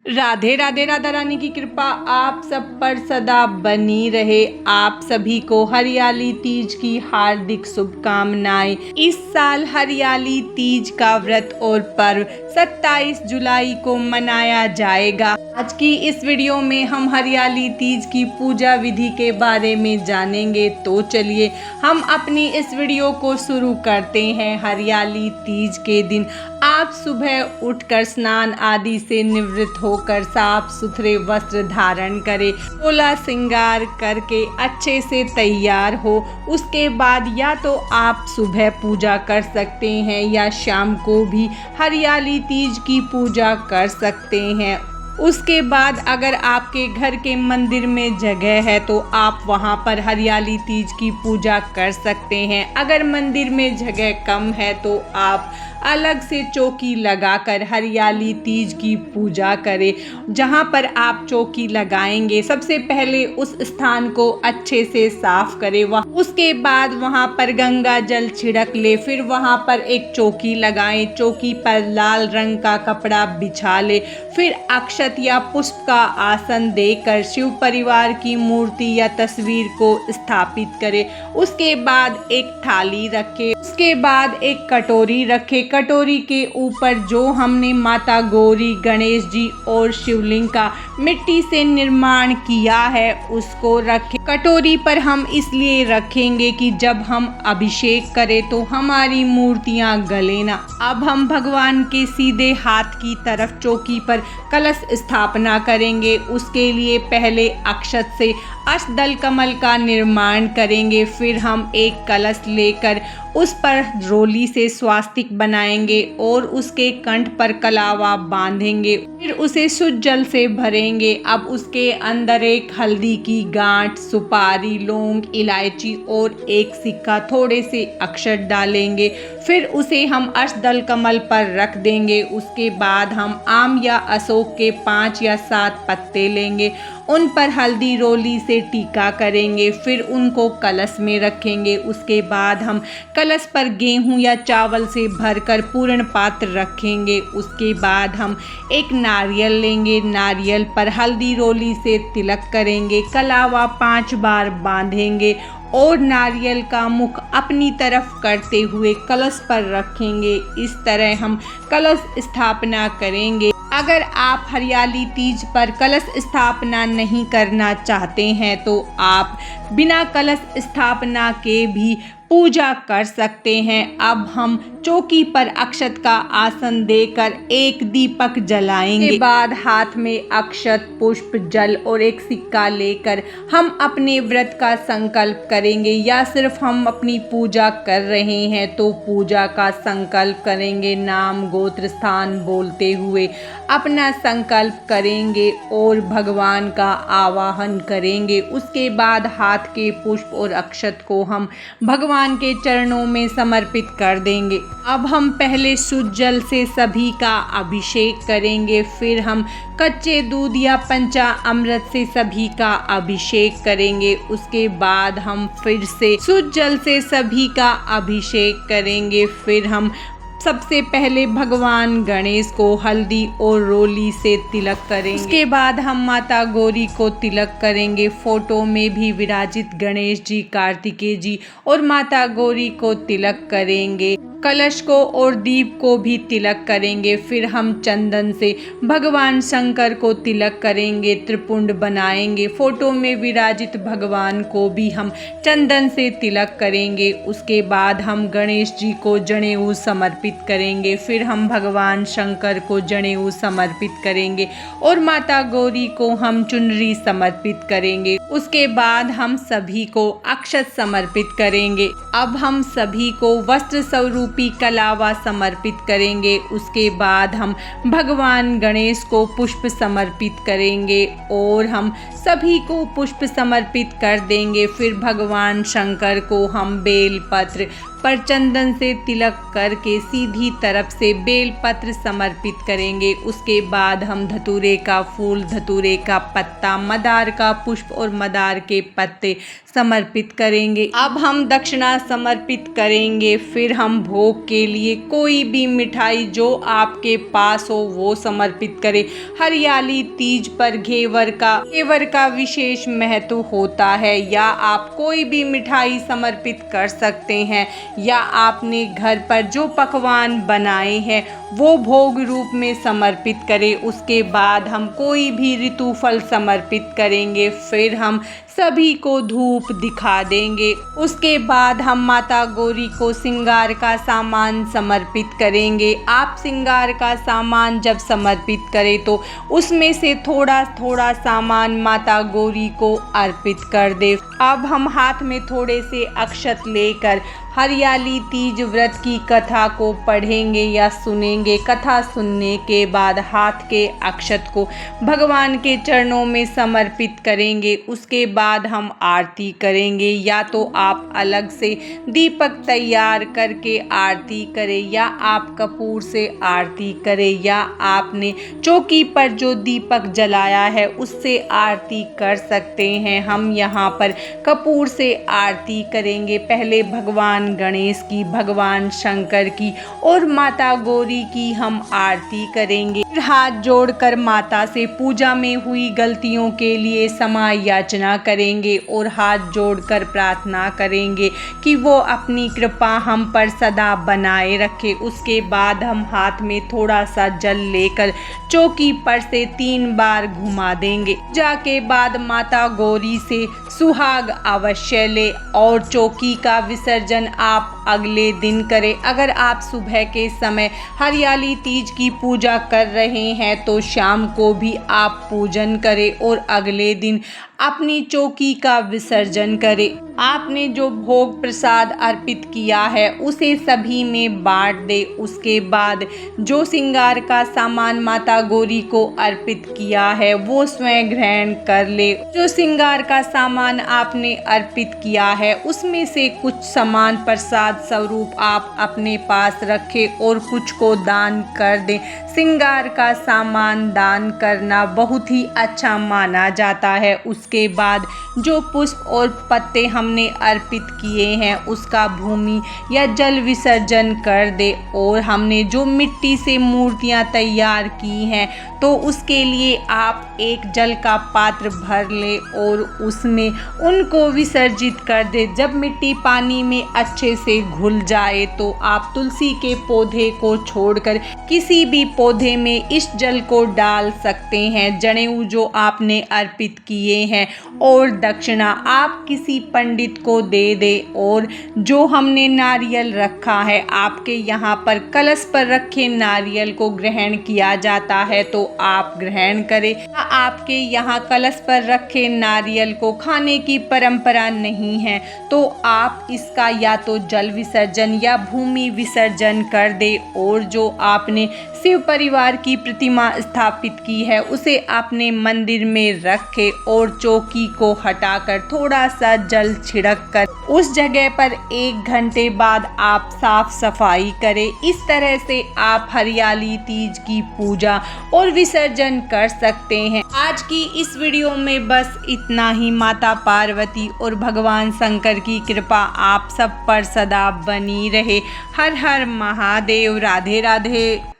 राधे राधे। राधा रानी की कृपा आप सब पर सदा बनी रहे। आप सभी को हरियाली तीज की हार्दिक शुभकामनाएं। इस साल हरियाली तीज का व्रत और पर्व 27 जुलाई को मनाया जाएगा। आज की इस वीडियो में हम हरियाली तीज की पूजा विधि के बारे में जानेंगे। तो चलिए हम अपनी इस वीडियो को शुरू करते हैं। हरियाली तीज के दिन आप सुबह उठकर स्नान आदि से निवृत्त होकर साफ सुथरे वस्त्र धारण करें, सोलह श्रृंगार करके अच्छे से तैयार हो। उसके बाद या तो आप सुबह पूजा कर सकते हैं या शाम को भी हरियाली तीज की पूजा कर सकते हैं। उसके बाद अगर आपके घर के मंदिर में जगह है तो आप वहां पर हरियाली तीज की पूजा कर सकते हैं। अगर मंदिर में जगह कम है तो आप अलग से चौकी लगाकर हरियाली तीज की पूजा करें। जहां पर आप चौकी लगाएंगे सबसे पहले उस स्थान को अच्छे से साफ करें। उसके बाद वहां पर गंगा जल छिड़क ले, फिर वहां पर एक चौकी लगाएं। चौकी पर लाल रंग का कपड़ा बिछा ले, फिर अक्षत या पुष्प का आसन देकर शिव परिवार की मूर्ति या तस्वीर को स्थापित करें। उसके बाद एक थाली रखें, उसके बाद एक कटोरी रखें। कटोरी के ऊपर जो हमने माता गौरी, गणेश जी और शिवलिंग का मिट्टी से निर्माण किया है उसको रखें। कटोरी पर हम इसलिए रखेंगे कि जब हम अभिषेक करें तो हमारी मूर्तियां गले ना। अब हम भगवान के सीधे हाथ की तरफ चौकी पर कलश स्थापना करेंगे। उसके लिए पहले अक्षत से अष्टदल कमल का निर्माण करेंगे। फिर हम एक कलश लेकर उस पर रोली से स्वास्तिक बनाएंगे और उसके कंठ पर कलावा बांधेंगे। फिर उसे शुद्ध जल से भरेंगे। अब उसके अंदर एक हल्दी की गांठ, सुपारी, लौंग, इलायची और एक सिक्का, थोड़े से अक्षत डालेंगे। फिर उसे हम अष्टदल कमल पर रख देंगे। उसके बाद हम आम या अशोक के 5 या 7 पत्ते लेंगे, उन पर हल्दी रोली से टीका करेंगे। फिर उनको कलश में रखेंगे। उसके बाद हम कलश पर गेहूं या चावल से भरकर पूर्ण पात्र रखेंगे। उसके बाद हम एक नारियल लेंगे, नारियल पर हल्दी रोली से तिलक करेंगे, कलावा 5 बार बांधेंगे और नारियल का मुख अपनी तरफ करते हुए कलश पर रखेंगे। इस तरह हम कलश स्थापना करेंगे। अगर आप हरियाली तीज पर कलश स्थापना नहीं करना चाहते हैं तो आप बिना कलश स्थापना के भी पूजा कर सकते हैं। अब हम चौकी पर अक्षत का आसन देकर एक दीपक जलाएंगे। इसके बाद हाथ में अक्षत, पुष्प, जल और एक सिक्का लेकर हम अपने व्रत का संकल्प करेंगे। या सिर्फ हम अपनी पूजा कर रहे हैं तो पूजा का संकल्प करेंगे। नाम गोत्र स्थान बोलते हुए अपना संकल्प करेंगे और भगवान का आवाहन करेंगे। उसके बाद हाथ के पुष्प और अक्षत को हम भगवान के चरणों में समर्पित कर देंगे। अब हम पहले शुद्ध जल से सभी का अभिषेक करेंगे। फिर हम कच्चे दूध या पंचामृत से सभी का अभिषेक करेंगे। उसके बाद हम फिर से शुद्ध जल से सभी का अभिषेक करेंगे। फिर हम सबसे पहले भगवान गणेश को हल्दी और रोली से तिलक करेंगे। उसके बाद हम माता गौरी को तिलक करेंगे। फोटो में भी विराजित गणेश जी, कार्तिकेय जी और माता गौरी को तिलक करेंगे। कलश को और दीप को भी तिलक करेंगे। फिर हम चंदन से भगवान शंकर को तिलक करेंगे, त्रिपुंड बनाएंगे। फोटो में विराजित भगवान को भी हम चंदन से तिलक करेंगे। उसके बाद हम गणेश जी को जनेऊ समर्पित करेंगे। फिर हम भगवान शंकर को जनेऊ समर्पित करेंगे और माता गौरी को हम चुनरी समर्पित करेंगे। उसके बाद हम सभी को अक्षत समर्पित करेंगे। अब हम सभी को वस्त्र स्वरूपी कलावा समर्पित करेंगे। उसके बाद हम भगवान गणेश को पुष्प समर्पित करेंगे और हम सभी को पुष्प समर्पित कर देंगे। फिर भगवान शंकर को हम बेल पत्र, पर चंदन से तिलक करके सीधी तरफ से बेलपत्र समर्पित करेंगे। उसके बाद हम धतूरे का फूल, धतूरे का पत्ता, मदार का पुष्प और मदार के पत्ते समर्पित करेंगे। अब हम दक्षिणा समर्पित करेंगे। फिर हम भोग के लिए कोई भी मिठाई जो आपके पास हो वो समर्पित करें। हरियाली तीज पर घेवर का विशेष महत्व होता है। या आप कोई भी मिठाई समर्पित कर सकते हैं, या आपने घर पर जो पकवान बनाए हैं वो भोग रूप में समर्पित करें। उसके बाद हम कोई भी ऋतु फल समर्पित करेंगे। फिर हम सभी को धूप दिखा देंगे। उसके बाद हम माता गौरी को श्रृंगार का सामान समर्पित करेंगे। आप श्रृंगार का सामान जब समर्पित करें तो उसमें से थोड़ा थोड़ा सामान माता गौरी को अर्पित कर दे। अब हम हाथ में थोड़े से अक्षत लेकर हरियाली तीज व्रत की कथा को पढ़ेंगे या सुनेंगे। कथा सुनने के बाद हाथ के अक्षत को भगवान के चरणों में समर्पित करेंगे। उसके बाद हम आरती करेंगे। या तो आप अलग से दीपक तैयार करके आरती करें, या आप कपूर से आरती करें, या आपने चौकी पर जो दीपक जलाया है उससे आरती कर सकते हैं। हम यहाँ पर कपूर से आरती करेंगे। पहले भगवान गणेश की, भगवान शंकर की और माता गौरी की हम आरती करेंगे। फिर हाथ जोड़कर माता से पूजा में हुई गलतियों के लिए क्षमा याचना करेंगे और हाथ जोड़कर प्रार्थना करेंगे कि वो अपनी कृपा हम पर सदा बनाए रखे। उसके बाद हम हाथ में थोड़ा सा जल लेकर चौकी पर से 3 बार घुमा देंगे। पूजा के बाद माता गौरी से सुहाग अवश्य ले और चौकी का विसर्जन आप अगले दिन करें। अगर आप सुबह के समय हरियाली तीज की पूजा कर रहे हैं तो शाम को भी आप पूजन करें और अगले दिन अपनी चौकी का विसर्जन करें। आपने जो भोग प्रसाद अर्पित किया है उसे सभी में बांट दे। उसके बाद जो श्रृंगार का सामान माता गौरी को अर्पित किया है वो स्वयं ग्रहण कर ले। जो श्रृंगार का सामान आपने अर्पित किया है उसमें से कुछ सामान प्रसाद स्वरूप आप अपने पास रखें और कुछ को दान कर दें। श्रृंगार का सामान दान करना बहुत ही अच्छा माना जाता है। उसके बाद जो पुष्प और पत्ते हमने अर्पित किए हैं उसका भूमि या जल विसर्जन कर दे। और हमने जो मिट्टी से मूर्तियां तैयार की हैं तो उसके लिए आप एक जल का पात्र भर ले और उसमें उनको विसर्जित कर दे। जब मिट्टी पानी में अच्छे से घुल जाए तो आप तुलसी के पौधे को छोड़कर किसी भी पौधे में इस जल को डाल सकते हैं। जनेऊ जो आपने अर्पित किए हैं और दक्षिणा आप किसी पंडित को दे दे। और जो हमने नारियल रखा है, आपके यहाँ पर कलश पर रखे नारियल को ग्रहण किया जाता है तो आप ग्रहण करें। आपके यहाँ कलश पर रखे नारियल को खाने की परंपरा नहीं है तो आप इसका या तो जल विसर्जन या भूमि विसर्जन कर दे। और जो आपने शिव परिवार की प्रतिमा स्थापित की है उसे अपने मंदिर में रखे और चौकी को हटाकर थोड़ा सा जल छिड़क कर उस जगह पर 1 घंटे बाद आप साफ सफाई करें। इस तरह से आप हरियाली तीज की पूजा और विसर्जन कर सकते हैं। आज की इस वीडियो में बस इतना ही। माता पार्वती और भगवान शंकर की कृपा आप सब पर सदा बनी रहे। हर हर महादेव। राधे राधे।